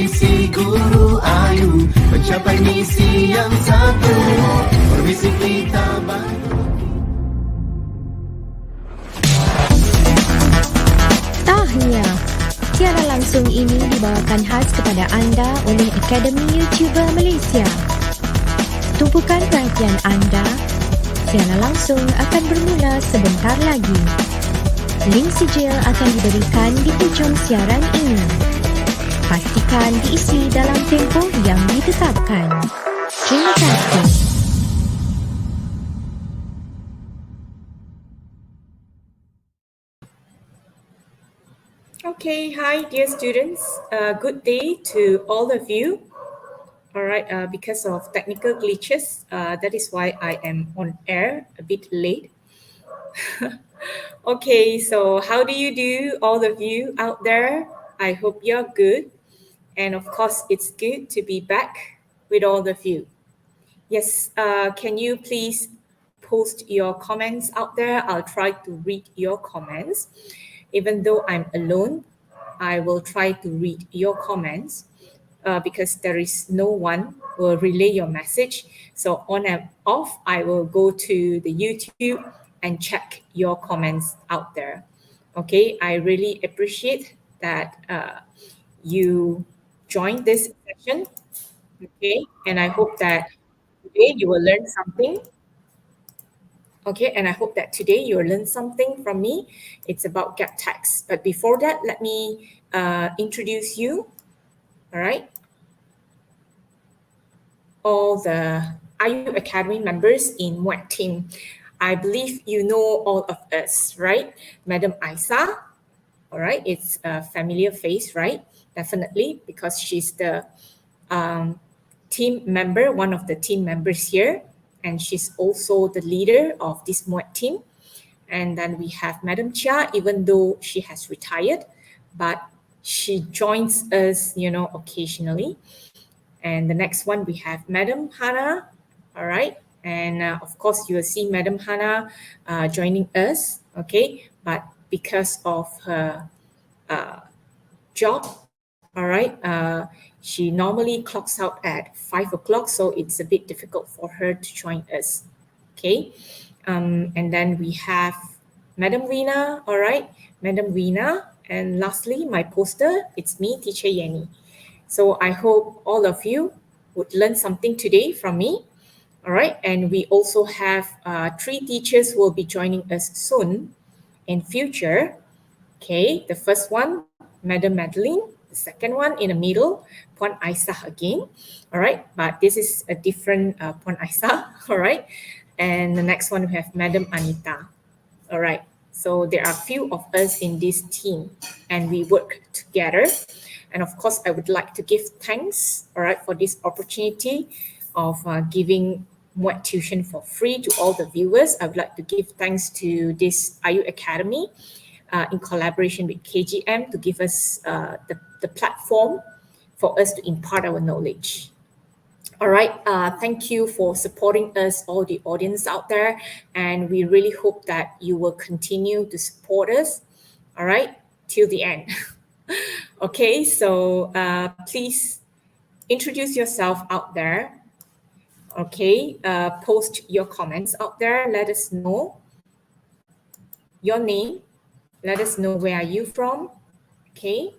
visi guru AYU, mencapai misi yang satu, permisi kita bantu. Tahniah. Siaran langsung ini dibawakan khas kepada anda oleh Akademi YouTuber Malaysia. Tumpukan perhatian anda. Siaran langsung akan bermula sebentar lagi. Link sijil akan diberikan di hujung siaran ini. Pastikan diisi dalam tempoh yang ditetapkan. Terima kasih. Okay, hi dear students. Good day to all of you. All right, because of technical glitches, that is why I am on air a bit late. Okay, so how do you do, all of you out there? I hope you're good. And of course, it's good to be back with all of you. Yes, can you please post your comments out there? I'll try to read your comments. Even though I'm alone, I will try to read your comments because there is no one who will relay your message. So on and off, I will go to the YouTube and check your comments out there. Okay, I really appreciate that you joined this session. Okay, and I hope that today you will learn something. Okay, and I hope that today you'll learn something from me. It's about gap tax. But before that, let me introduce you, all right? All the AYU Academy members in Muet team. I believe you know all of us, right? Madam Aisa, all right? It's a familiar face, right? Definitely, because she's the team member, one of the team members here. And she's also the leader of this Muet team. And then we have Madam Chia, even though she has retired, but she joins us, occasionally. And the next one, we have Madam Hana, all right? And of course, you will see Madam Hana joining us, okay? But because of her job, all right, she normally clocks out at 5 o'clock, so it's a bit difficult for her to join us, okay? And then we have Madam Rina, all right? Madam Rina, and lastly, my poster, it's me, Teacher Yenny. So I hope all of you would learn something today from me, all right? And we also have 3 teachers who will be joining us soon in future, okay? The first one, Madam Madeline. The second one in the middle, Puan Aisyah again, all right? But this is a different Puan Aisyah, all right? And the next one, we have Madam Anita, all right? So there are a few of us in this team and we work together. And of course, I would like to give thanks, all right, for this opportunity of giving Muet tuition for free to all the viewers. I would like to give thanks to this AYU Academy in collaboration with KGM to give us the platform for us to impart our knowledge. All right, thank you for supporting us, all the audience out there, and we really hope that you will continue to support us, all right, till the end. Okay, so please introduce yourself out there. Okay, post your comments out there. Let us know your name. Let us know where are you from. Okay.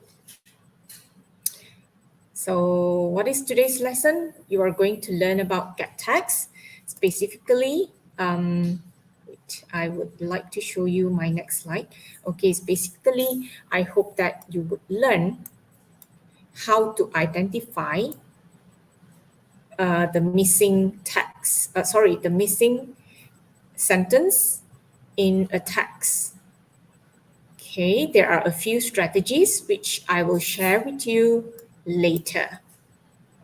So what is today's lesson? You are going to learn about gap tax. Specifically, I would like to show you my next slide. Okay, specifically, I hope that you would learn how to identify the missing text, the missing sentence in a text. Okay, there are a few strategies which I will share with you later.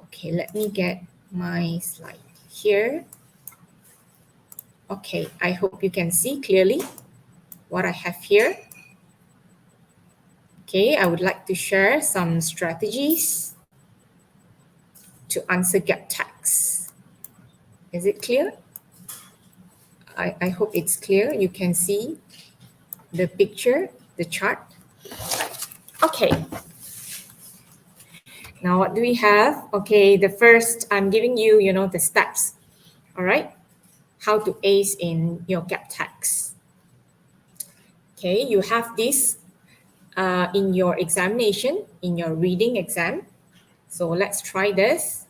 Okay, let me get my slide here. Okay, I hope you can see clearly what I have here. Okay, I would like to share some strategies to answer gap tax. Is it clear? I hope it's clear. You can see the picture, the chart. Okay. Now, what do we have? Okay, the first, I'm giving you, the steps. All right, how to ace in your gap text. Okay, you have this in your examination, in your reading exam. So let's try this.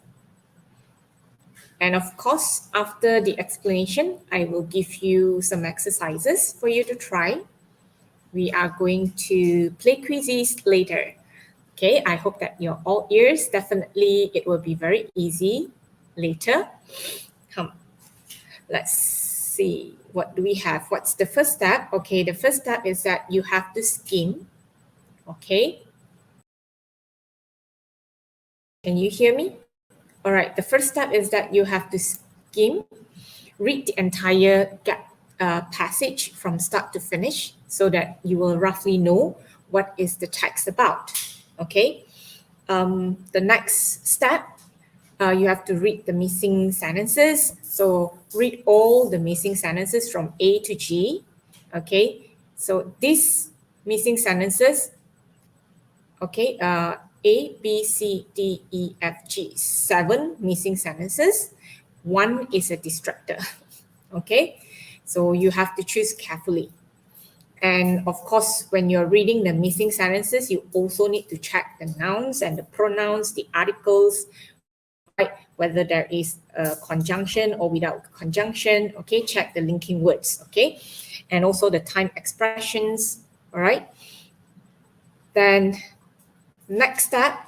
And of course, after the explanation, I will give you some exercises for you to try. We are going to play quizzes later. Okay, I hope that you're all ears. Definitely, it will be very easy later. Come, let's see. What do we have? What's the first step? Okay, the first step is that you have to skim. Okay. Can you hear me? All right, the first step is that you have to skim, read the entire passage from start to finish so that you will roughly know what is the text about. Okay. The next step, you have to read the missing sentences. So read all the missing sentences from A to G. Okay. So these missing sentences, okay, A, B, C, D, E, F, G, 7 missing sentences. 1 is a distractor. Okay. So you have to choose carefully. And of course, when you're reading the missing sentences, you also need to check the nouns and the pronouns, the articles, right? Whether there is a conjunction or without conjunction. Okay, check the linking words. Okay, and also the time expressions. All right. Then next step,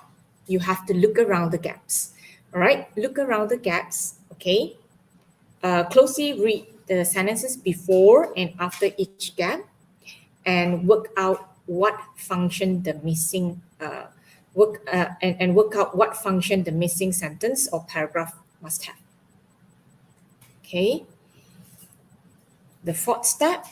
you have to look around the gaps. All right, look around the gaps. Okay, closely read the sentences before and after each gap, and work out what function the missing work out what function the missing sentence or paragraph must have. Okay. The fourth step,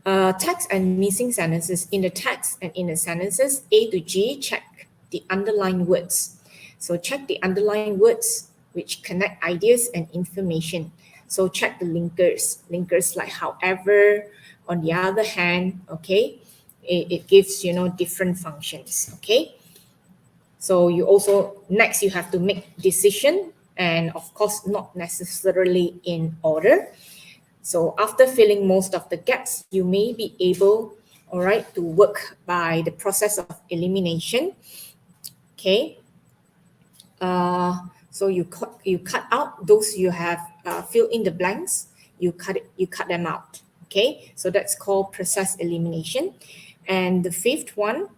text and missing sentences. In the text and in the sentences A to G, check the underlined words. So check the underlying words which connect ideas and information. So check the linkers like however. On the other hand, okay, it gives, different functions, okay? So next you have to make decision, and of course, not necessarily in order. So after filling most of the gaps, you may be able, all right, to work by the process of elimination, okay? So you cut out those you have filled in the blanks, you cut them out. Okay, so that's called process elimination. And the fifth one,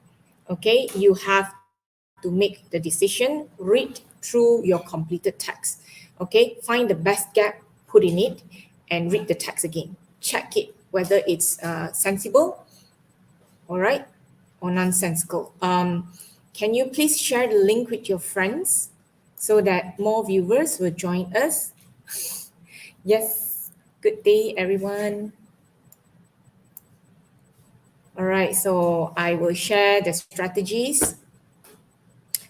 okay, you have to make the decision, read through your completed text. Okay, find the best gap, put in it, and read the text again. Check it whether it's sensible, all right, or nonsensical. Can you please share the link with your friends so that more viewers will join us? Yes, good day, everyone. All right, so I will share the strategies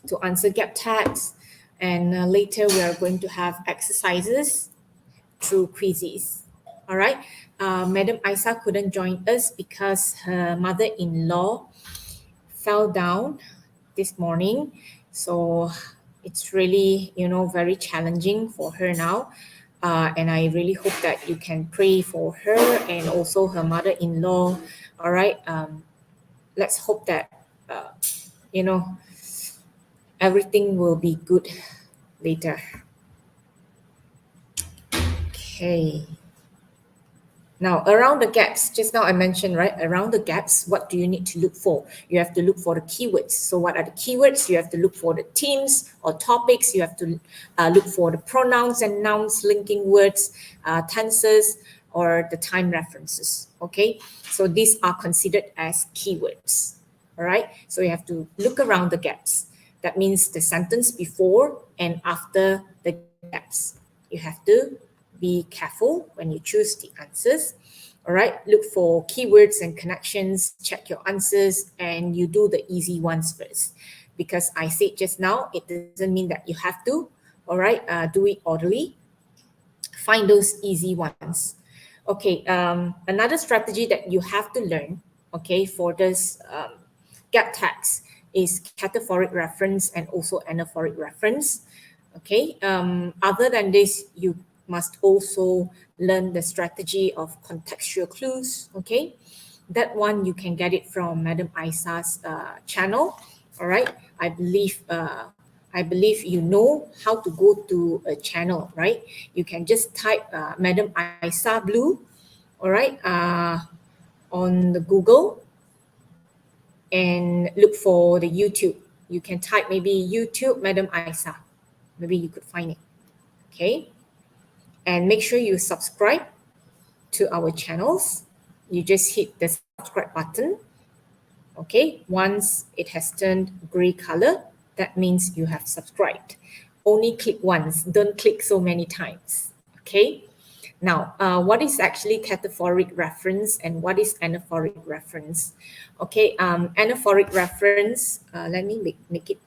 to answer gap tags, and later we are going to have exercises through quizzes. All right, Madam Aisa couldn't join us because her mother-in-law fell down this morning. So it's really, very challenging for her now. And I really hope that you can pray for her and also her mother-in-law. All right. Let's hope that, everything will be good later. Okay. Now, around the gaps, just now I mentioned, right? Around the gaps, what do you need to look for? You have to look for the keywords. So what are the keywords? You have to look for the themes or topics. You have to look for the pronouns and nouns, linking words, tenses, or the time references, okay? So these are considered as keywords, all right? So you have to look around the gaps. That means the sentence before and after the gaps. You have to be careful when you choose the answers. All right, look for keywords and connections, check your answers, and you do the easy ones first. Because I said just now, it doesn't mean that you have to, all right, do it orderly. Find those easy ones. Okay, another strategy that you have to learn, okay, for this gap tags is cataphoric reference and also anaphoric reference. Okay, other than this, you must also learn the strategy of contextual clues. Okay, that one you can get it from Madam Aisa's channel. All right, I believe you know how to go to a channel, right? You can just type Madam Aisa Blue, all right, on the Google and look for the YouTube. You can type maybe YouTube Madam Aisa. Maybe you could find it. Okay. And make sure you subscribe to our channels. You just hit the subscribe button. Okay. Once it has turned gray color, that means you have subscribed. Only click once. Don't click so many times. Okay. Now, what is actually cataphoric reference and what is anaphoric reference? Okay, anaphoric reference, let me make it,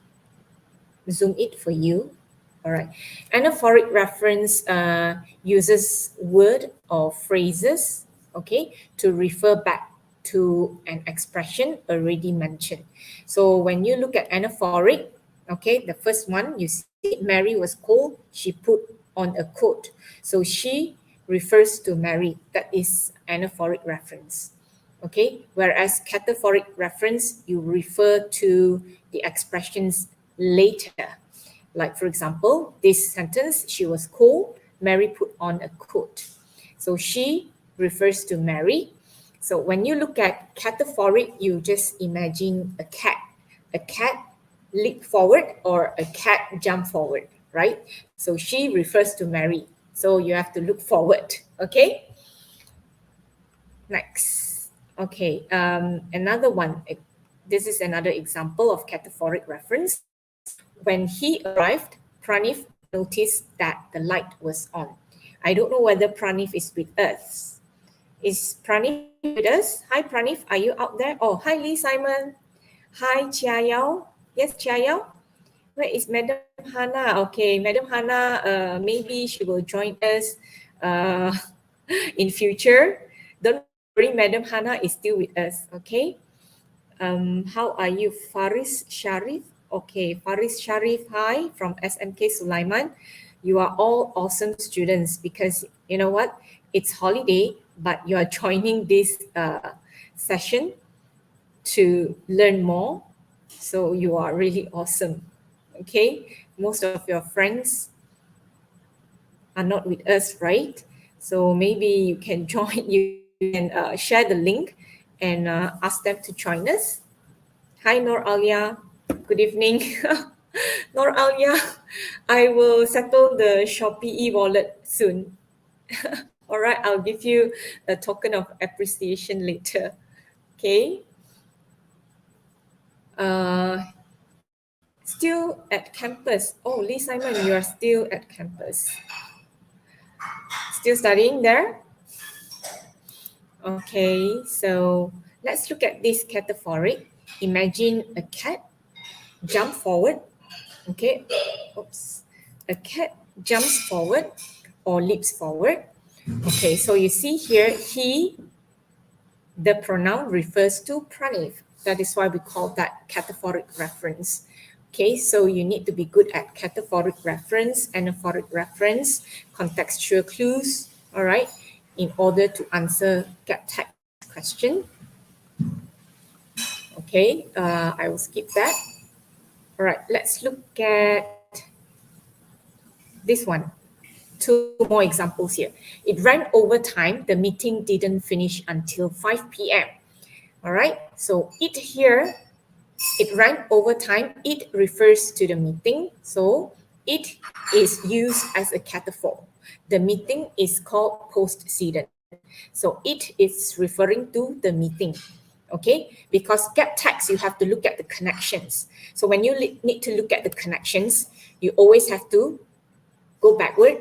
zoom it for you. All right, anaphoric reference uses word or phrases, okay, to refer back to an expression already mentioned. So when you look at anaphoric, okay, the first one, you see Mary was cold, she put on a coat. So she refers to Mary. That is anaphoric reference. Okay, whereas cataphoric reference, you refer to the expressions later. Like for example, this sentence, she was cold, Mary put on a coat. So she refers to Mary. So when you look at cataphoric, you just imagine a cat. A cat leap forward or a cat jump forward, right? So she refers to Mary. So you have to look forward, okay? Next, okay, another one. This is another example of cataphoric reference. When he arrived, Pranif noticed that the light was on. I don't know whether Pranif is with us. Is Pranif with us? Hi Pranif, are you out there? Oh, hi Lee Simon. Hi Chia Yao. Yes, Chia Yao. Where is Madam Hannah? Okay, Madam Hannah, maybe she will join us in future. Don't worry, Madam Hannah is still with us, okay? How are you, Faris Sharif? Okay, Faris Sharif, hi, from SMK Sulaiman. You are all awesome students because you know what? It's holiday, but you are joining this session to learn more. So you are really awesome. Okay, most of your friends are not with us, right? So maybe you can join, you can share the link and ask them to join us. Hi, Nor Alia. Good evening. Nor Alia, I will settle the Shopee e-wallet soon. All right, I'll give you a token of appreciation later. Okay. Still at campus. Oh, Lee Simon, you are still at campus. Still studying there? Okay, so let's look at this cataphoric. Imagine a cat jump forward. Okay, oops. A cat jumps forward or leaps forward. Okay, so you see here, he, the pronoun refers to Pranif. That is why we call that cataphoric reference. Okay, so you need to be good at cataphoric reference, anaphoric reference, contextual clues, all right, in order to answer gap text question. Okay, I will skip that. All right, let's look at this one. Two more examples here. It ran over time. The meeting didn't finish until 5 p.m. All right, so it here, it ran over time. It refers to the meeting. So it is used as a cataphor. The meeting is called postcedent. So it is referring to the meeting. Okay, because gap text, you have to look at the connections. So when you need to look at the connections, you always have to go backward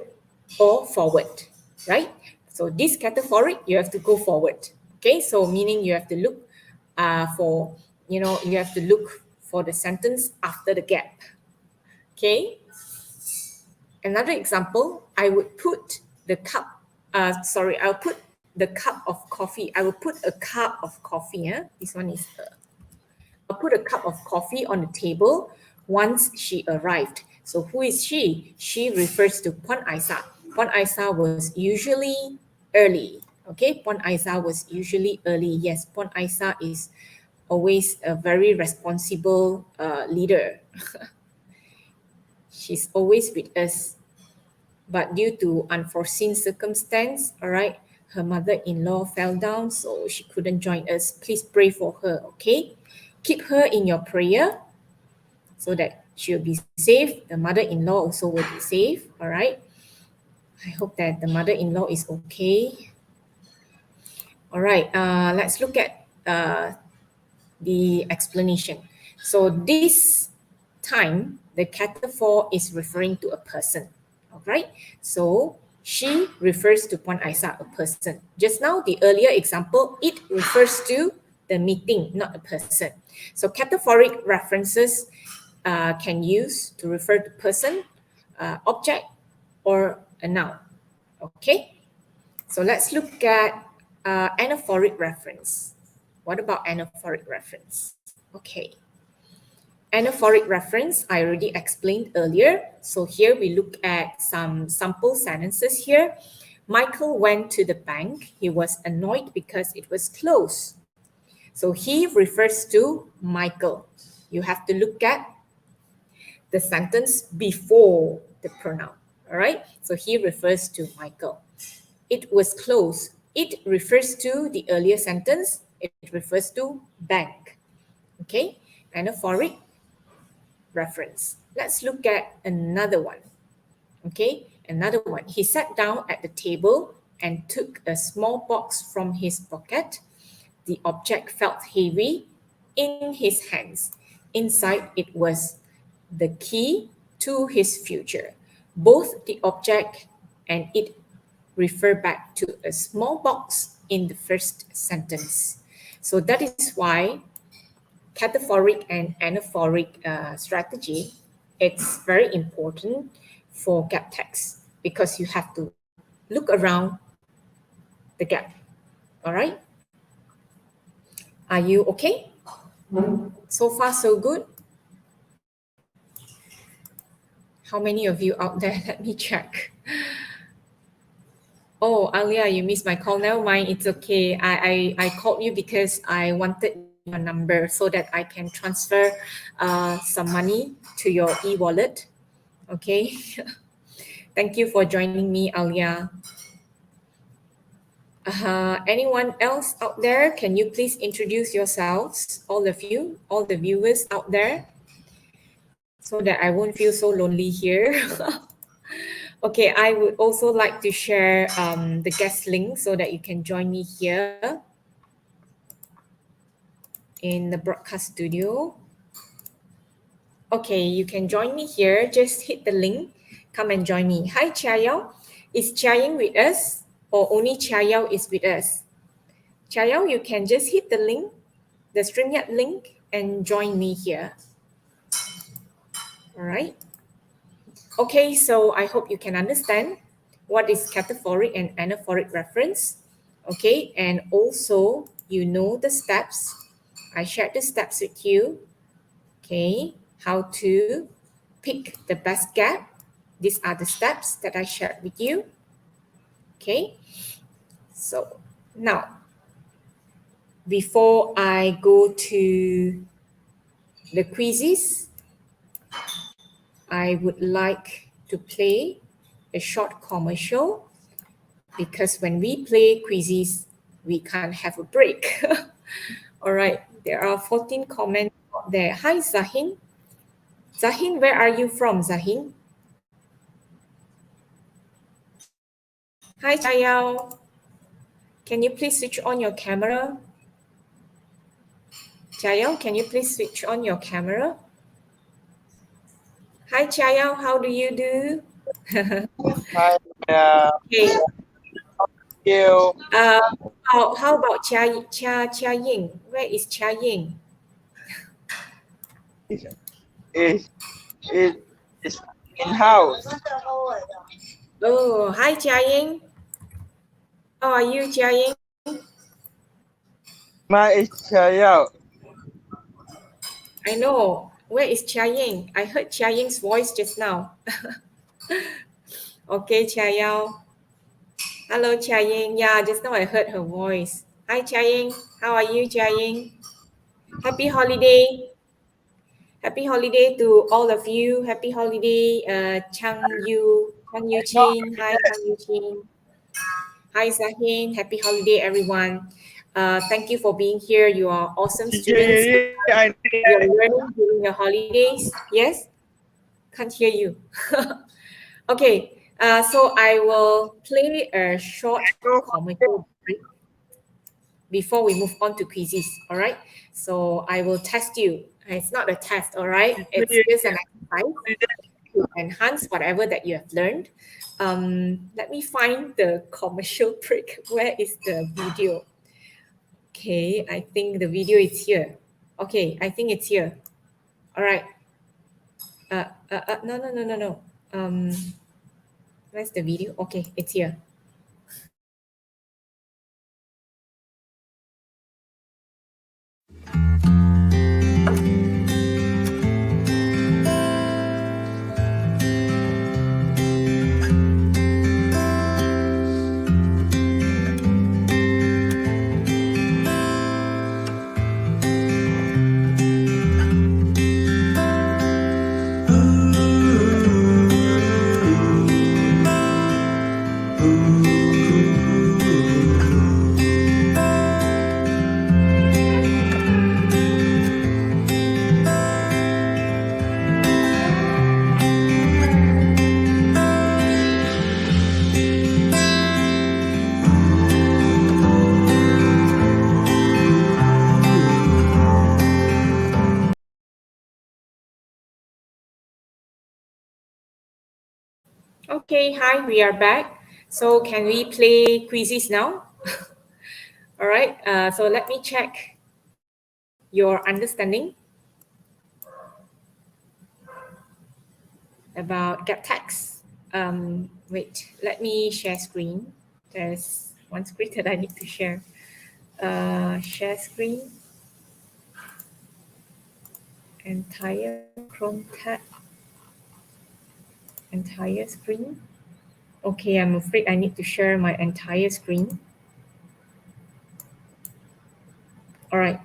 or forward, right? So this cataphoric, you have to go forward. Okay, so meaning you have to look for, you have to look for the sentence after the gap. Okay. Another example, I would put the cup, I'll put the cup of coffee. I will put a cup of coffee. This one is put a cup of coffee on the table once she arrived. So who is she? She refers to Puan Aisyah. Puan Aisyah was usually early. Okay, Puan Aisyah was usually early. Yes, Puan Aisyah is always a very responsible leader. She's always with us. But due to unforeseen circumstance, all right, her mother-in-law fell down, so she couldn't join us. Please pray for her, okay? Keep her in your prayer so that she'll be safe. The mother-in-law also will be safe, all right? I hope that the mother-in-law is okay. All right, let's look at the explanation. So this time, the cataphor is referring to a person, all right? So she refers to Puan Aisyah, a person. Just now, the earlier example, it refers to the meeting, not a person. So cataphoric references can use to refer to person, object, or a noun, okay? So let's look at anaphoric reference. What about anaphoric reference? Okay. Anaphoric reference, I already explained earlier. So here we look at some sample sentences here. Michael went to the bank. He was annoyed because it was closed. So he refers to Michael. You have to look at the sentence before the pronoun. All right. So he refers to Michael. It was closed. It refers to the earlier sentence. It refers to bank. Okay. Anaphoric reference. Let's look at another one. Okay, another one. He sat down at the table and took a small box from his pocket. The object felt heavy in his hands. Inside it was the key to his future. Both the object and it refer back to a small box in the first sentence. So that is why cataphoric and anaphoric strategy, it's very important for gap text because you have to look around the gap. All right? Are you okay? So far, so good? How many of you out there? Let me check. Oh, Alia, you missed my call. Never mind, it's okay. I called you because I wanted your number so that I can transfer some money to your e-wallet. Okay. Thank you for joining me, Alia. Anyone else out there? Can you please introduce yourselves, all of you, all the viewers out there, so that I won't feel so lonely here. Okay, I would also like to share the guest link so that you can join me here in the broadcast studio. Okay, you can join me here. Just hit the link. Come and join me. Hi, Chia Yao. Is Chia Ying with us or only Chia Yao is with us? Chia Yao, you can just hit the link, the StreamYard link, and join me here. All right. Okay, so I hope you can understand what is cataphoric and anaphoric reference. Okay, and also you know the steps. I shared the steps with you. Okay, how to pick the best gap. These are the steps that I shared with you. Okay, so now, before I go to the quizzes, I would like to play a short commercial because when we play quizzes, we can't have a break. All right, there are 14 comments out there. Hi, Zahin. Zahin, where are you from, Zahin? Hi, Chayao. Can you please switch on your camera? Chayao, can you please switch on your camera? Hi, Chayao, how do you do? Hi, Okay. you. How about Chia Ying? Where is Chia Ying? Is in house. Oh, hi, Chia Ying. How are you, Chia Ying? Ma is Chayao. I know. Where is Chia Ying? I heard Chia Ying's voice just now. Okay, Chia Yao. Hello, Chia Ying. Yeah, just now I heard her voice. Hi, Chia Ying. How are you, Chia Ying? Happy holiday. Happy holiday to all of you. Happy holiday, Chang Yu Chin. Hi, Chang Yu Chin. Hi, Zahin. Happy holiday, everyone. Thank you for being here. You are awesome students. You are learning during the holidays. Yes? Can't hear you. Okay, so I will play a short commercial break before we move on to quizzes. All right. So I will test you. It's not a test. All right. It's just an exercise to enhance whatever that you have learned. Let me find the commercial break. Where is the video? Okay, I think the video is here. Okay, I think it's here. All right. No. Where's the video? Okay, it's here. Okay, hi, we are back. So can we play quizzes now? All right, so let me check your understanding about gap text. Wait, let me share screen. There's one screen that I need to share. Share screen. Entire Chrome tab. Entire screen. Okay, I'm afraid I need to share my entire screen. All right,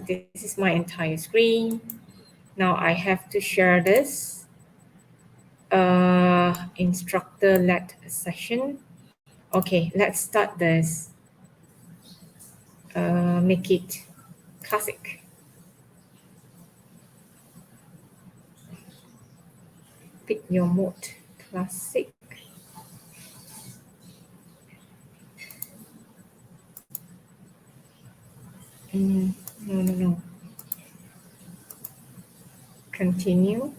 this is my entire screen. Now I have to share this instructor-led session. Okay, let's start this. Make it classic. Pick your mode, classic. No. Continue.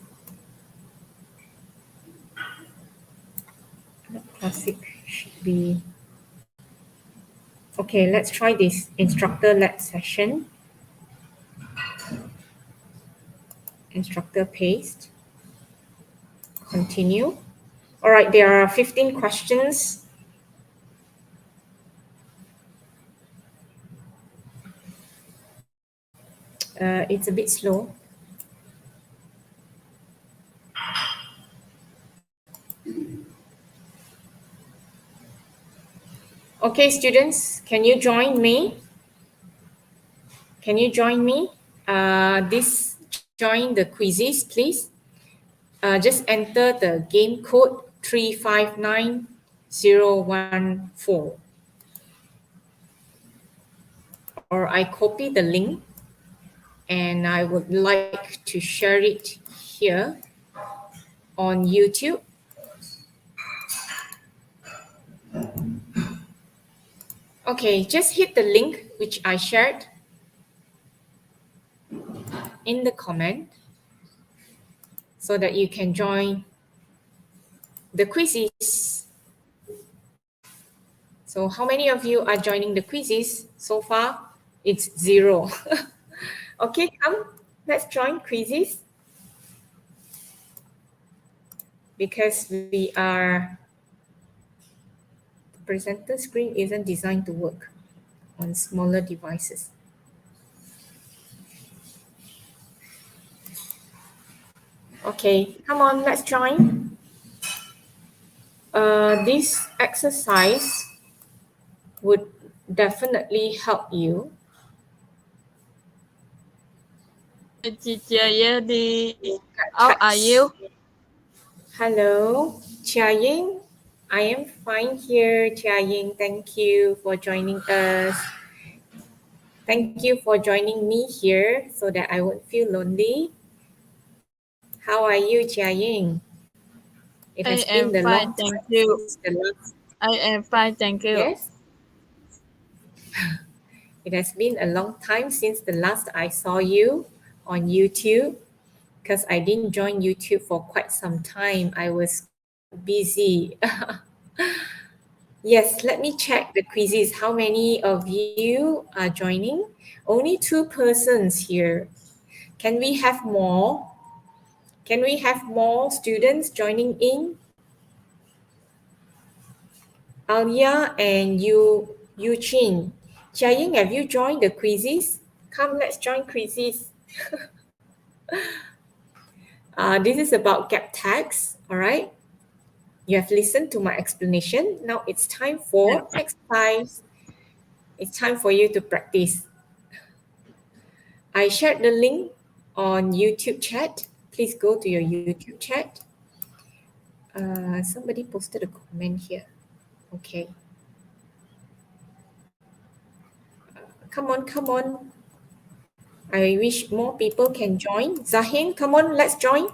Classic should be. Okay, let's try this instructor-led session. Instructor paste. Continue. All right, there are 15 questions. It's a bit slow. Okay, students, can you join me? Can you join me? Join the quizzes, please. Just enter the game code 359014. Or I copy the link and I would like to share it here on YouTube. Okay, just hit the link which I shared in the comment so that you can join the quizzes. So how many of you are joining the quizzes so far? It's 0. Okay, come, let's join quizzes. Because the presenter screen isn't designed to work on smaller devices. Okay, come on, let's join. This exercise would definitely help you. Teacher Yenny, how are you? Hello, Chia Ying. I am fine here, Chia Ying. Thank you for joining us. Thank you for joining me here so that I won't feel lonely. How are you, Chia Ying? It I has been am a fine, long thank time you. since the last. I am fine, thank you. Yes, it has been a long time since the last I saw you on YouTube because I didn't join YouTube for quite some time. I was busy. Yes, let me check the quizzes. How many of you are joining? Only 2 persons here. Can we have more? Can we have more students joining in? Alia and Yu Chin. Jiaying, have you joined the quizzes? Come, let's join quizzes. This is about gap tags, all right? You have listened to my explanation. Now it's time for exercise. It's time for you to practice. I shared the link on YouTube chat. Please go to your YouTube chat. Somebody posted a comment here. Okay. Come on, come on. I wish more people can join. Zahin, come on, let's join.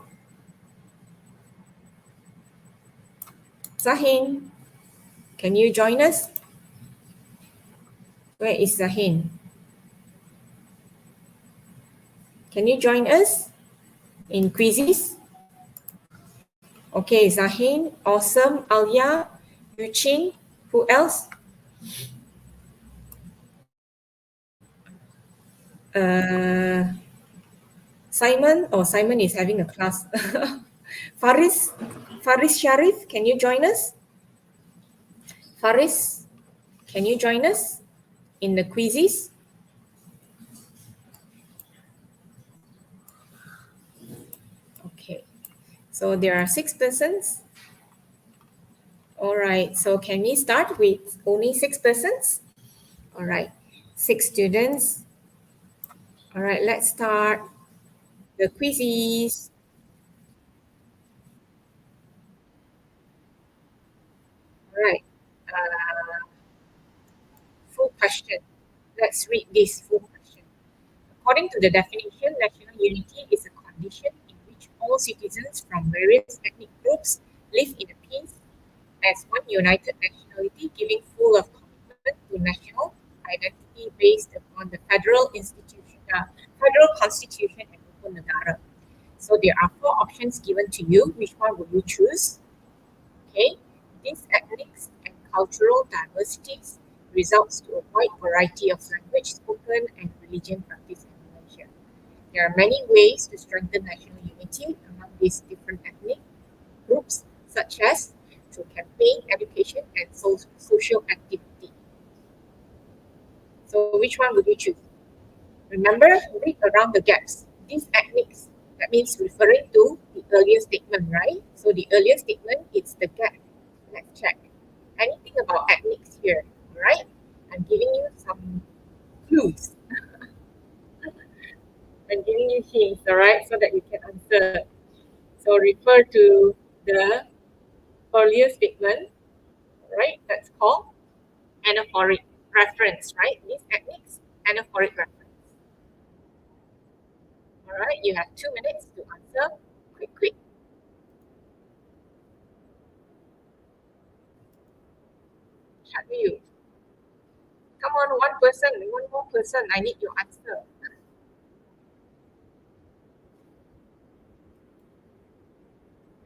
Zahin, can you join us? Where is Zahin? Can you join us in quizzes? Okay, Zahin, awesome. Alia, Yuqing, who else? Simon, Simon is having a class. Faris Sharif, can you join us? Faris, can you join us in the quizzes? Okay, so there are 6 persons. All right, so can we start with only 6 persons? All right, 6 students. All right, let's start the quizzes. All right, full question. Let's read this full question. According to the definition, national unity is a condition in which all citizens from various ethnic groups live in a peace as one united nationality, giving full of commitment to national identity based upon the federal constitution and open negara. So there are 4 options given to you. Which one would you choose? Okay, these ethnic and cultural diversities results to a wide variety of language spoken and religion practiced in Malaysia. There are many ways to strengthen national unity among these different ethnic groups, such as through campaign, education, and social activity. So which one would you choose? Remember, read around the gaps. These ethnics, that means referring to the earlier statement, right? So the earlier statement, it's the gap. Let's check. Anything about ethnics here, all right? I'm giving you some clues. I'm giving you hints, all right, so that you can answer. So refer to the earlier statement, right? That's called anaphoric reference, right? These ethnics, anaphoric reference. All right, you have 2 minutes to answer. Quick, quick. Chat with you. Come on, one more person. I need your answer.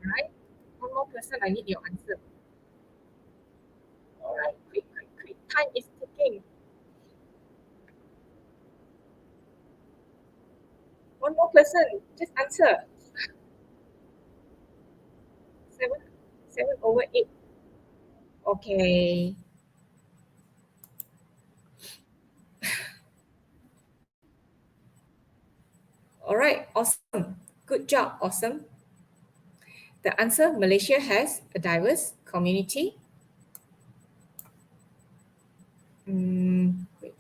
All right, one more person. I need your answer. All right, quick, quick, quick. Time is ticking. One more person. Just answer. 7/8. Okay. All right, awesome. Good job, awesome. The answer, Malaysia has a diverse community. Wait.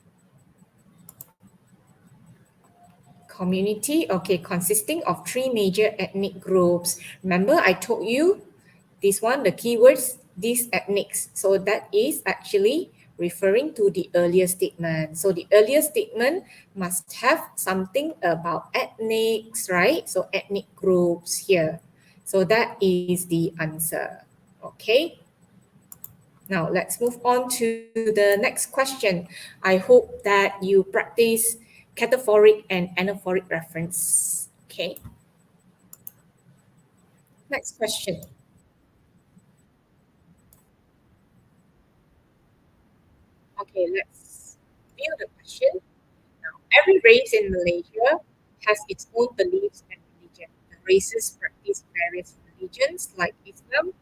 Community, okay, consisting of 3 major ethnic groups. Remember, I told you this one, the keywords, these ethnics. So that is actually referring to the earlier statement. So the earlier statement must have something about ethnics, right? So ethnic groups here. So that is the answer. Okay. Now let's move on to the next question. I hope that you practice cataphoric and anaphoric reference. Okay. Next question. Okay, let's view the question. Now, every race in Malaysia has its own beliefs and religion. The races practice various religions like Islam,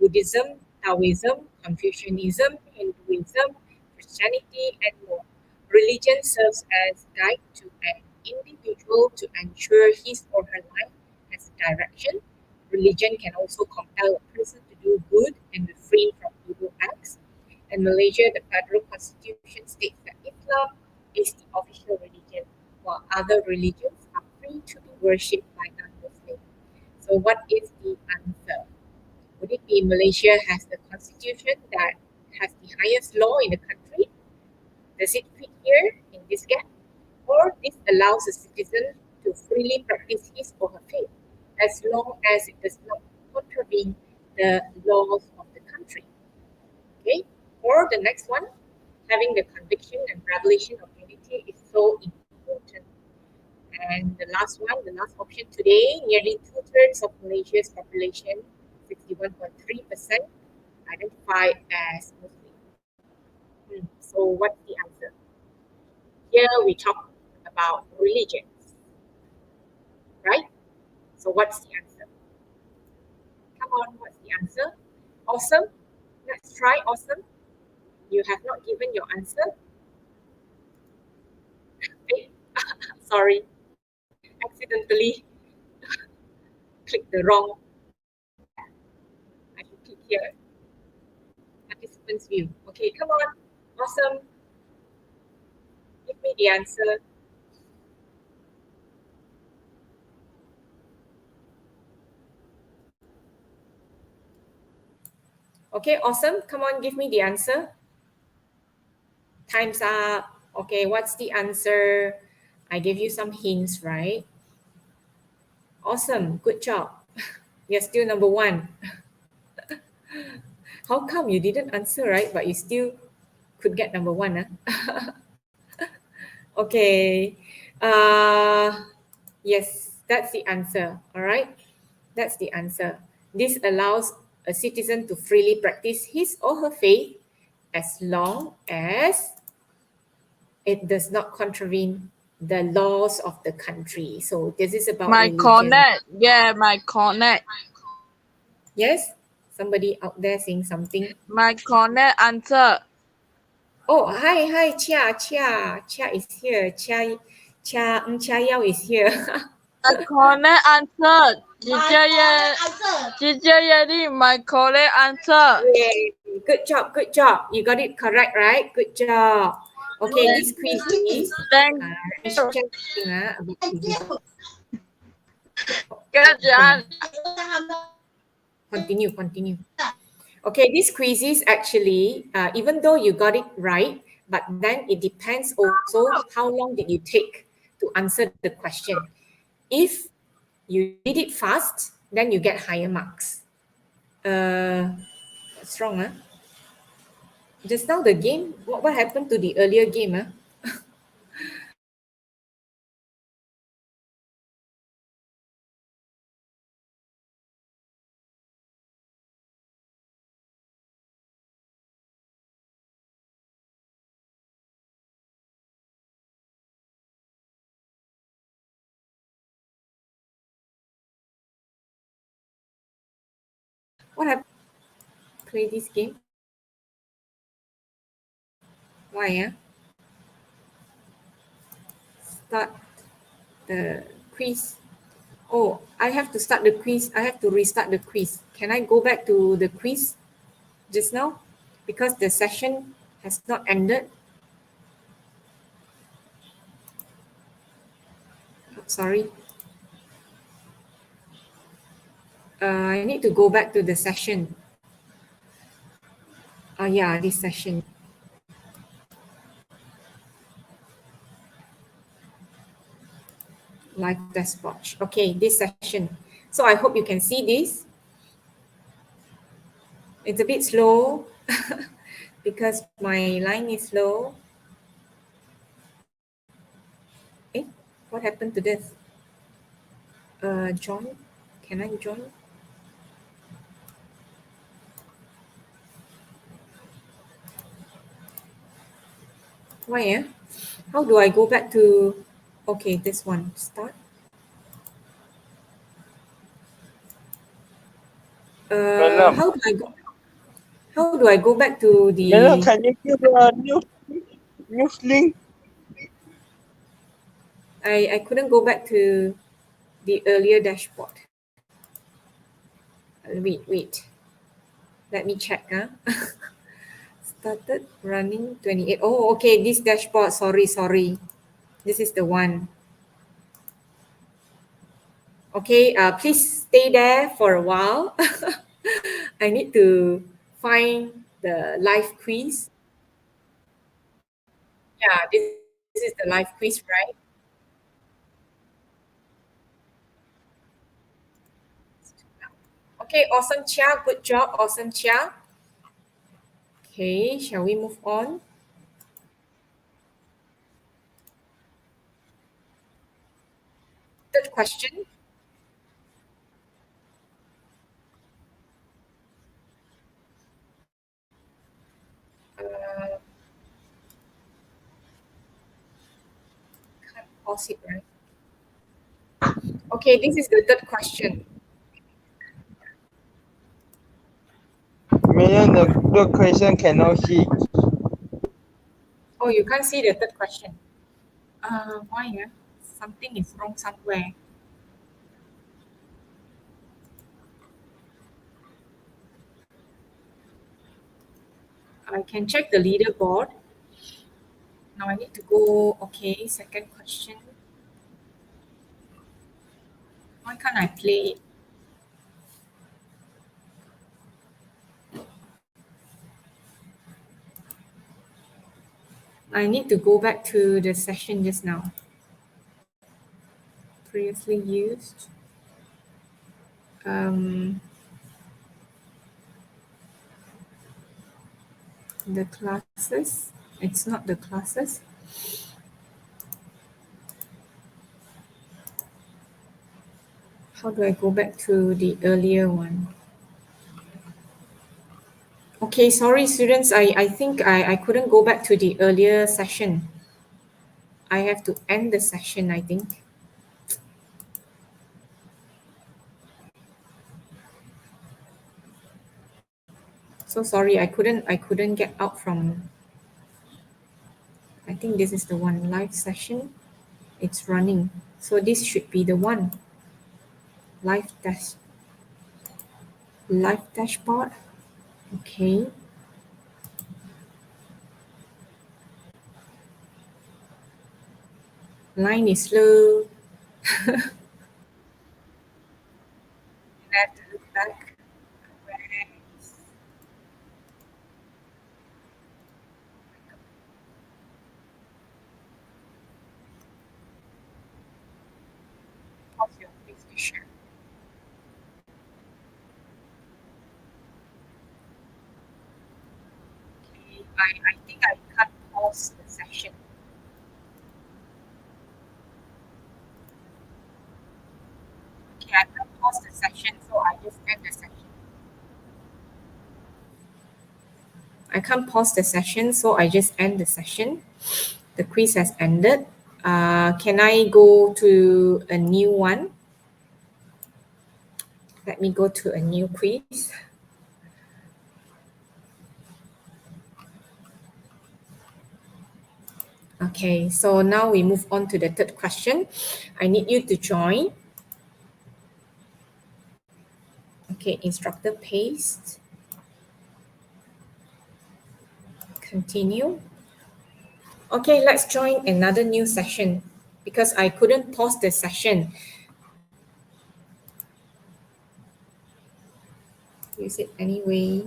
Buddhism, Taoism, Confucianism, Hinduism, Christianity, and more. Religion serves as guide to an individual to ensure his or her life has a direction. Religion can also compel a person to do good and refrain from evil acts. In Malaysia, the federal constitution states that Islam is the official religion, while other religions are free to be worshipped by non-Muslims. So what is the answer? Would it be Malaysia has a constitution that has the highest law in the country? Does it fit here in this gap? Or this allows a citizen to freely practice his or her faith as long as it does not contravene the laws of the country? Okay? Or the next one, having the conviction and revelation of unity is so important. And the last one, the last option today, nearly 2/3 of Malaysia's population, 61.3%, identify as Muslim. So what's the answer? Here we talk about religions, right? So what's the answer? Come on, what's the answer? Awesome. Let's try awesome. You have not given your answer. Okay. Sorry, accidentally clicked the wrong. I should click here. Participants view. Okay, come on. Awesome. Give me the answer. Okay, awesome. Come on, give me the answer. Time's up. Okay, what's the answer? I gave you some hints, right? Awesome. Good job. You're still number 1. How come you didn't answer, right? But you still could get number 1, huh? Okay. Yes, that's the answer. All right. That's the answer. This allows a citizen to freely practice his or her faith as long as it does not contravene the laws of the country. So this is about My religion. connect. Yeah, my connect. Yes? Somebody out there saying something. My connect answer. Oh, hi, Chia is here. Chia Yao is here. My correct answer. Teacher Yenny, my correct answer. Yay. Good job. You got it correct, right? Good job. Okay, this quiz is Thank about quizzes. Good job. Continue. Okay, this quiz is actually, even though you got it right, but then it depends also how long did you take to answer the question. If you did it fast, then you get higher marks. What's wrong, huh? Just now the game, what happened to the earlier game, huh? What happened? Play this game? Why, yeah? Start the quiz. Oh, I have to start the quiz. I have to restart the quiz. Can I go back to the quiz just now? Because the session has not ended. Sorry. I need to go back to the session. Yeah, this session. Live test watch. Okay, this session. So I hope you can see this. It's a bit slow because my line is slow. What happened to this? Join? Can I join? Why? How do I go back to? Okay, this one. Start. Madam. How do I go? How do I go back to the? Madam, can you give the news link? I couldn't go back to the earlier dashboard. Wait. Let me check. Started running 28. Oh, okay. This dashboard. Sorry. This is the one. Okay. Please stay there for a while. I need to find the live quiz. Yeah, this is the live quiz, right? Okay, awesome, Chia. Good job, awesome, Chia. Okay, shall we move on? Third question. Uh, can't pause it, right? Okay, this is the third question. Madam, the question cannot see. Oh, you can't see the third question. Why? Something is wrong somewhere. I can check the leaderboard. Now I need to go. Okay, second question. Why can't I play it? I need to go back to the session just now. Previously used. The classes. It's not the classes. How do I go back to the earlier one? Okay, sorry students, I think I couldn't go back to the earlier session. I have to end the session, I think. So sorry, I couldn't get out from, I think this is the one, live session. It's running. So this should be the one. Live dashboard. Okay. Line is slow. I have to look back. Pause your face to share. Okay, I think I can't pause the session. Okay, I can't pause the session, so I just end the session. I can't pause the session, so I just end the session. The quiz has ended. Can I go to a new one? Let me go to a new quiz. Okay, so now we move on to the third question. I need you to join. Okay, instructor paste. Continue. Okay, let's join another new session because I couldn't pause the session. Use it anyway.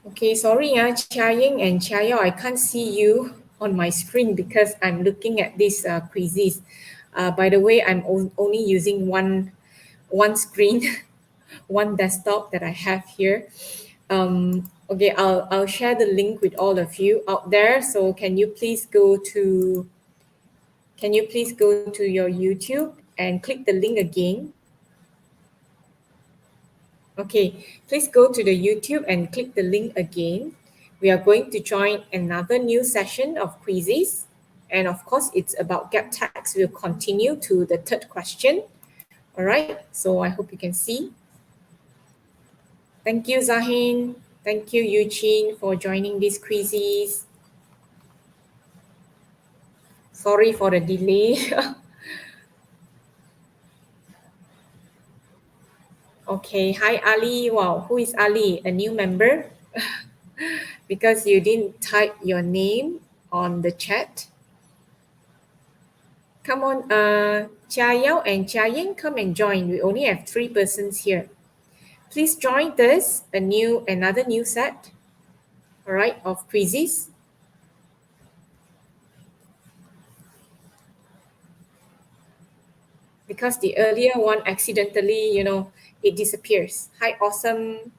Okay, sorry, Chia Ying and Chia Yao, I can't see you on my screen because I'm looking at these quizzes. By the way, I'm only using one screen, one desktop that I have here. Okay, I'll share the link with all of you out there. So can you please go to your YouTube and click the link again? Okay, please go to the YouTube and click the link again. We are going to join another new session of quizzes. And of course, it's about gap tags. We'll continue to the third question. All right, so I hope you can see. Thank you, Zahin. Thank you, Eugene, for joining these quizzes. Sorry for the delay. Okay, hi Ali. Wow, who is Ali? A new member? Because you didn't type your name on the chat. Come on, Chia Yao and Chia Ying, come and join. We only have 3 persons here. Please join this, another new set, all right, of quizzes. Because the earlier one accidentally, it disappears. Hi, awesome.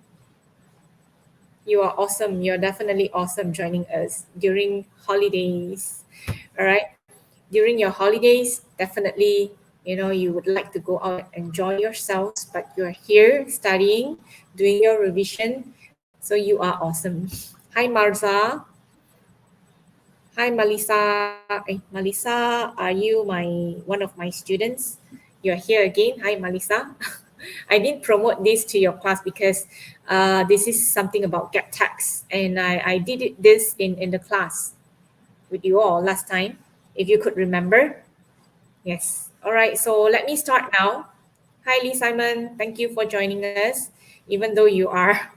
You are awesome. You're definitely awesome joining us during holidays. All right. During your holidays, definitely, you would like to go out and enjoy yourselves, but you're here studying, doing your revision. So you are awesome. Hi, Marza. Hi, Melissa. Melissa, are you one of my students? You're here again. Hi, Melissa. I didn't promote this to your class because this is something about gap tags, and I did this in the class with you all last time, if you could remember. Yes. All right. So let me start now. Hi, Lee Simon. Thank you for joining us, even though you are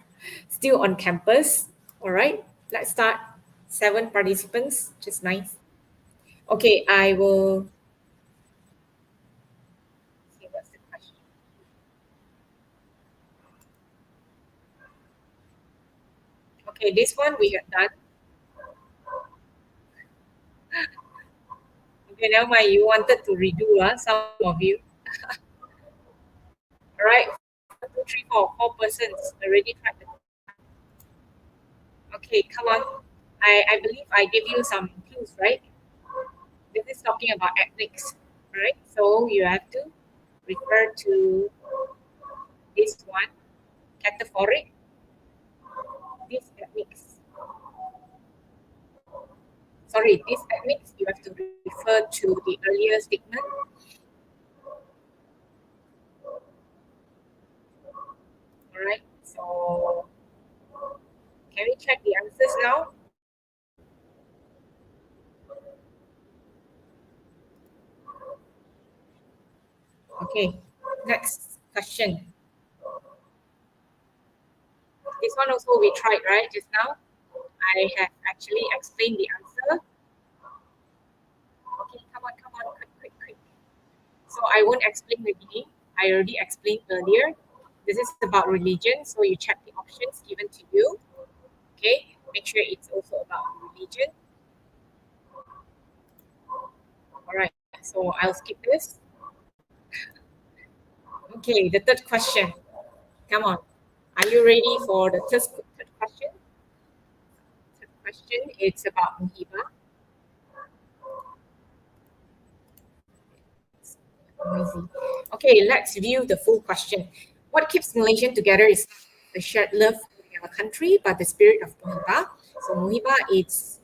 still on campus. All right. Let's start. 7 participants. Just nice. Okay. I will see what's the question. Okay. This one we have done. Okay. Never mind. You wanted to redo, some of you. All right. 1, 2, 3, 4. 4 persons already tried the. Okay, come on. I believe I gave you some clues, right? This is talking about ethnics, right? So you have to refer to this one, categoric, this ethnics. Sorry, this ethnics, you have to refer to the earlier statement. All right, so can we check the answers now? Okay, next question. This one also we tried, right, just now? I have actually explained the answer. Okay, come on, quick. So I won't explain again. I already explained earlier. This is about religion, so you check the options given to you. Okay, make sure it's also about religion. All right, so I'll skip this. Okay, the third question. Come on. Are you ready for the third question? Third question, it's about Muhibah. Noisy. Okay, let's view the full question. What keeps Malaysian together is the shared love for our country, but the spirit of Muhibah. So Muhibah, it's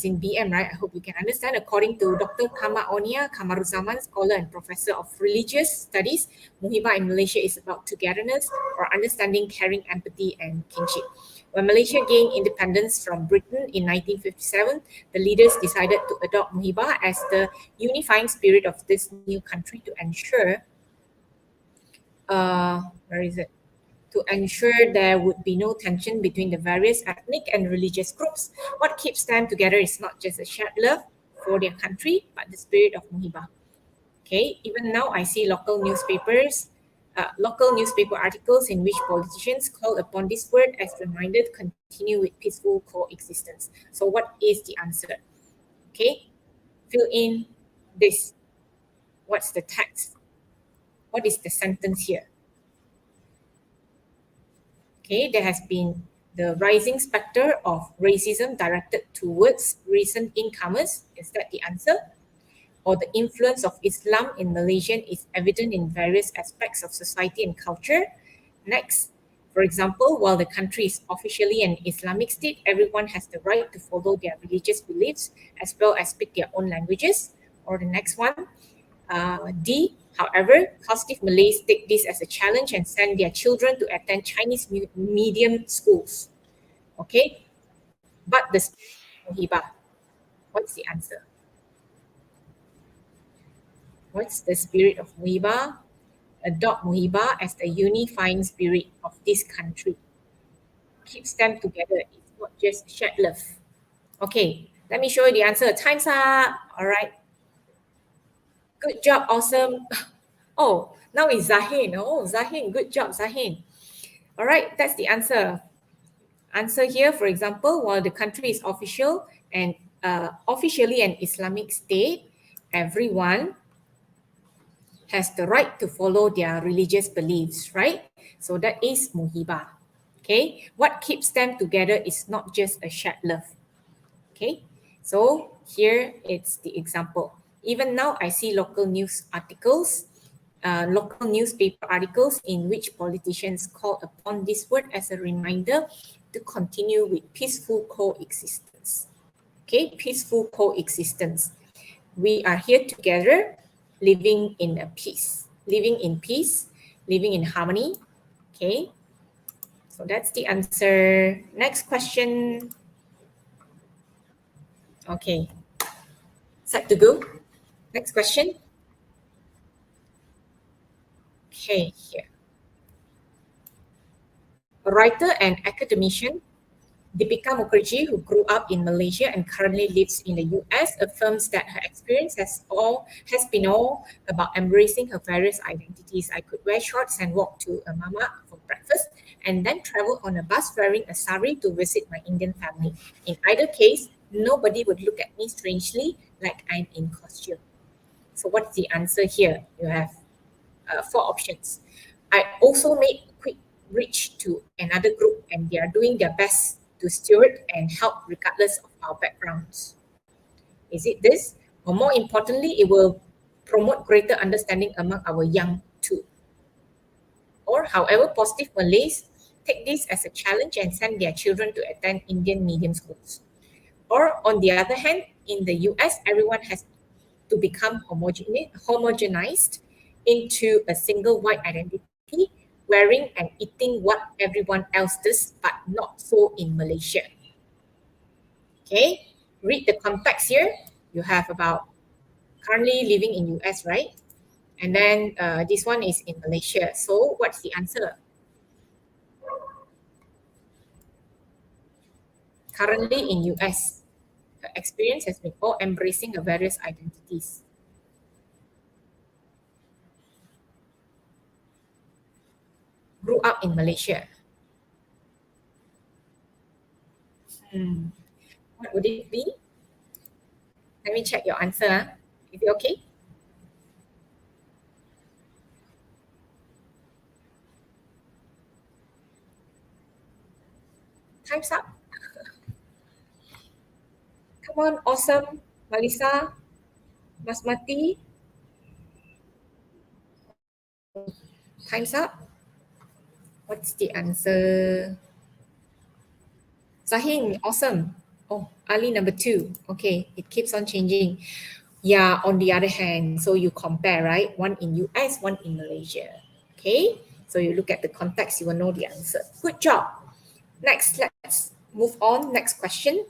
in BM, right? I hope you can understand. According to Dr. Onia Kamaruzaman, scholar and professor of religious studies, Muhibah in Malaysia is about togetherness or understanding, caring, empathy, and kinship. When Malaysia gained independence from Britain in 1957, the leaders decided to adopt Muhibah as the unifying spirit of this new country to ensure where is it? To ensure there would be no tension between the various ethnic and religious groups. What keeps them together is not just a shared love for their country, but the spirit of muhibah. Okay, even now I see local newspaper articles in which politicians call upon this word as reminded to continue with peaceful coexistence. So what is the answer? Okay, fill in this. What's the text? What is the sentence here? Okay, there has been the rising specter of racism directed towards recent incomers. Is that the answer? Or the influence of Islam in Malaysia is evident in various aspects of society and culture. Next, for example, while the country is officially an Islamic state, everyone has the right to follow their religious beliefs as well as speak their own languages. Or the next one, D, however, positive Malays take this as a challenge and send their children to attend Chinese medium schools. Okay, but the spirit of muhibah, what's the answer? What's the spirit of muhibah? Adopt muhibah as the unifying spirit of this country. Keeps them together. It's not just shared love. Okay, let me show you the answer. Time's up. All right. Good job. Awesome. Oh, now it's Zahin. Oh, Zahin. Good job, Zahin. All right, that's the answer. Answer here, for example, while the country is officially an Islamic state, everyone has the right to follow their religious beliefs, right? So that is muhibah. Okay, what keeps them together is not just a shared love. Okay, so here it's the example. Even now, I see local newspaper articles in which politicians call upon this word as a reminder to continue with peaceful coexistence. Okay, peaceful coexistence. We are here together, living in peace, living in harmony. Okay, so that's the answer. Next question. Okay, set to go. Next question. Okay, here. A writer and academician, Deepika Mukherjee, who grew up in Malaysia and currently lives in the US, affirms that her experience has been all about embracing her various identities. I could wear shorts and walk to a mama for breakfast and then travel on a bus wearing a sari to visit my Indian family. In either case, nobody would look at me strangely like I'm in costume. So what's the answer here? You have 4 options. I also made a quick reach to another group and they are doing their best to steward and help regardless of our backgrounds. Is it this? Or more importantly, it will promote greater understanding among our young too. Or however, positive Malays take this as a challenge and send their children to attend Indian medium schools. Or on the other hand, in the US, everyone has to become homogenized into a single white identity, wearing and eating what everyone else does, but not so in Malaysia. Okay, read the context here. You have about currently living in US, right? And then this one is in Malaysia. So what's the answer? Currently in US, her experience has been all embracing her various identities. Grew up in Malaysia. What would it be? Let me check your answer. Is it okay? Time's up. Come on, awesome. Malisa, Basmati. Time's up. What's the answer? Zahin, awesome. Oh, Ali number 2. Okay, it keeps on changing. Yeah, on the other hand, so you compare, right? One in US, one in Malaysia. Okay, so you look at the context, you will know the answer. Good job. Next, let's move on. Next question.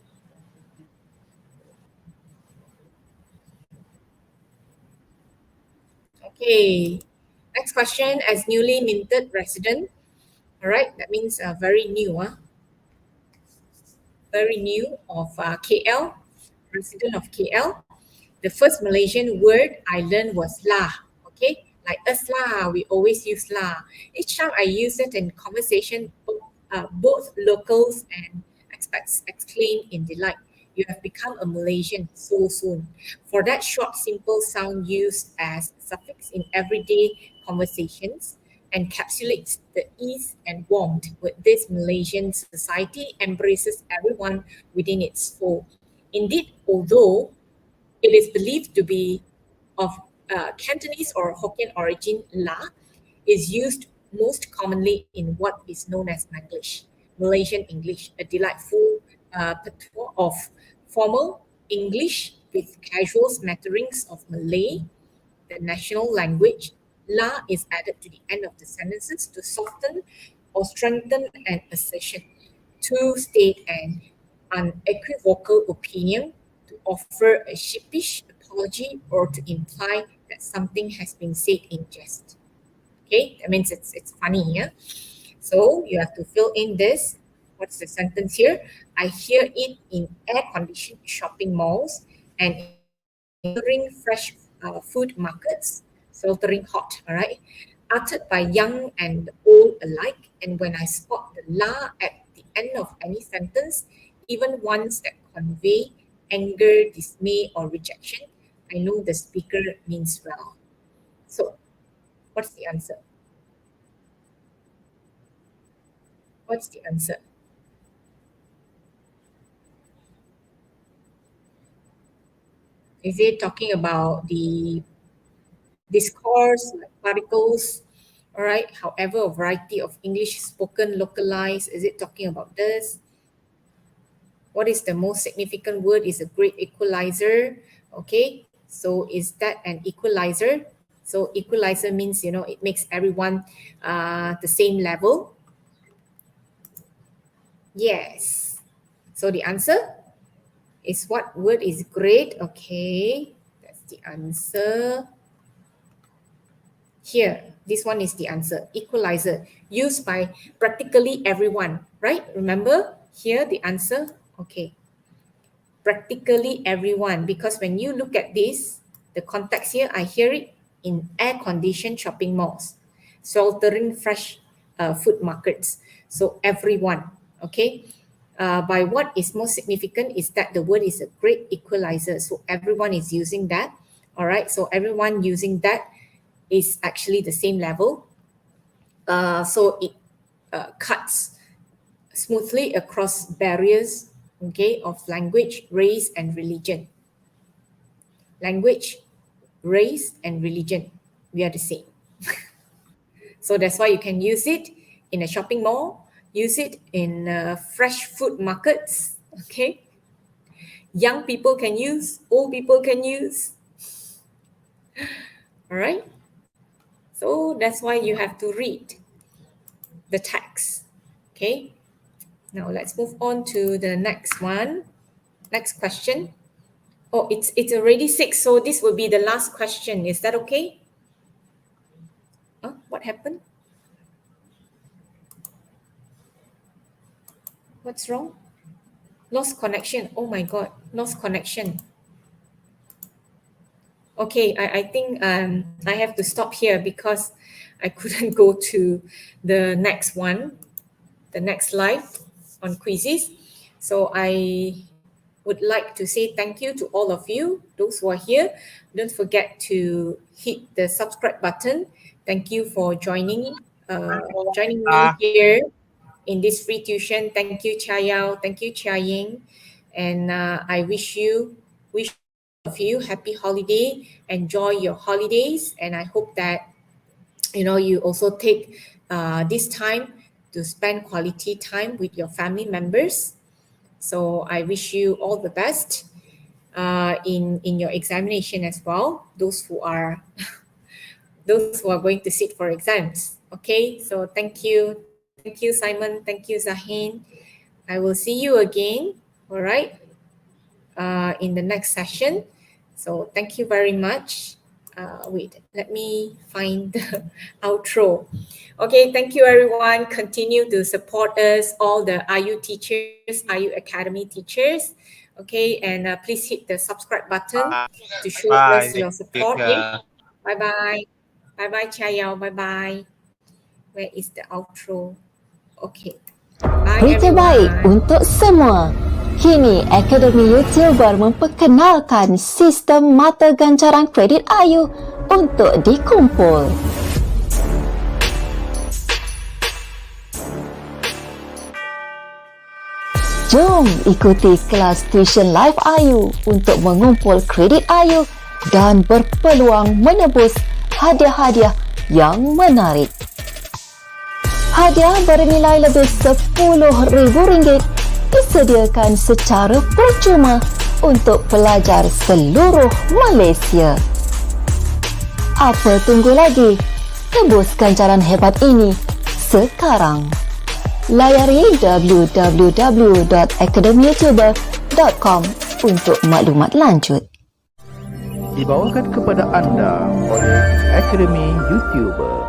Okay, Next question, as newly minted resident. All right, that means very new, very new of KL, resident of KL. The first Malaysian word I learned was lah. Okay, like us lah, we always use lah. Each time I use it in conversation, both locals and expats exclaim in delight. You have become a Malaysian so soon. For that short, simple sound used as suffix in everyday conversations, encapsulates the ease and warmth with this Malaysian society embraces everyone within its fold. Indeed, although it is believed to be of Cantonese or Hokkien origin, la is used most commonly in what is known as Manglish, Malaysian English, a delightful patois of formal English with casual smatterings of Malay, the national language. La is added to the end of the sentences to soften or strengthen an assertion, to state an unequivocal opinion, to offer a sheepish apology, or to imply that something has been said in jest. Okay, that means it's funny, yeah? So you have to fill in this. What's the sentence here? I hear it in air-conditioned shopping malls and in fresh food markets, sweltering hot, all right? Uttered by young and old alike. And when I spot the la at the end of any sentence, even ones that convey anger, dismay, or rejection, I know the speaker means well. So, what's the answer? What's the answer? Is it talking about the discourse, like particles, all right? However, a variety of English spoken, localized. Is it talking about this? What is the most significant word is a great equalizer. Okay, so is that an equalizer? So equalizer means, you know, it makes everyone the same level. Yes. So the answer is what word is great? Okay, that's the answer. Here, this one is the answer. Equalizer, used by practically everyone, right? Remember here the answer? Okay. Practically everyone, because when you look at this, the context here, I hear it in air-conditioned shopping malls, sweltering fresh food markets. So everyone, okay? By what is most significant is that the word is a great equalizer. So everyone is using that, all right? So everyone using that is actually the same level. So it cuts smoothly across barriers, okay, of language, race, and religion. Language, race, and religion, we are the same. So that's why you can use it in a shopping mall, use it in fresh food markets, okay? Young people can use, old people can use. All right? So that's why you have to read the text, okay? Now let's move on to the next one. Next question. Oh, it's already 6, so this will be the last question. Is that okay? What happened? What's wrong? Lost connection. Oh my God, lost connection. Okay, I think I have to stop here because I couldn't go to the next one, the next live on quizzes. So I would like to say thank you to all of you, those who are here. Don't forget to hit the subscribe button. Thank you for joining me here in this free tuition. Thank you, Cha Yao. Thank you, Chia Ying. And I wish all of you happy holiday. Enjoy your holidays, and I hope that you also take this time to spend quality time with your family members. So I wish you all the best in your examination as well. Those who are going to sit for exams. Okay, so thank you, Simon. Thank you, Zahin. I will see you again. All right, in the next session. So thank you very much. Wait, let me find the outro. Okay, thank you everyone. Continue to support us, all the IU teachers, IU Academy teachers. Okay, and please hit the subscribe button to show us your support. Bye bye. Bye bye, Chayao. Bye bye. Where is the outro? Okay. Bye Berita baik everyone. untuk semua. Kini Akademi YouTuber memperkenalkan sistem mata ganjaran kredit AYU untuk dikumpul. Jom ikuti kelas tuition live AYU untuk mengumpul kredit AYU dan berpeluang menebus hadiah-hadiah yang menarik. Hadiah bernilai lebih RM10,000 disediakan secara percuma untuk pelajar seluruh Malaysia. Apa tunggu lagi? Tebus ganjaran hebat ini sekarang. Layari www.academyyoutuber.com untuk maklumat lanjut. Dibawakan kepada anda oleh Akademi YouTuber.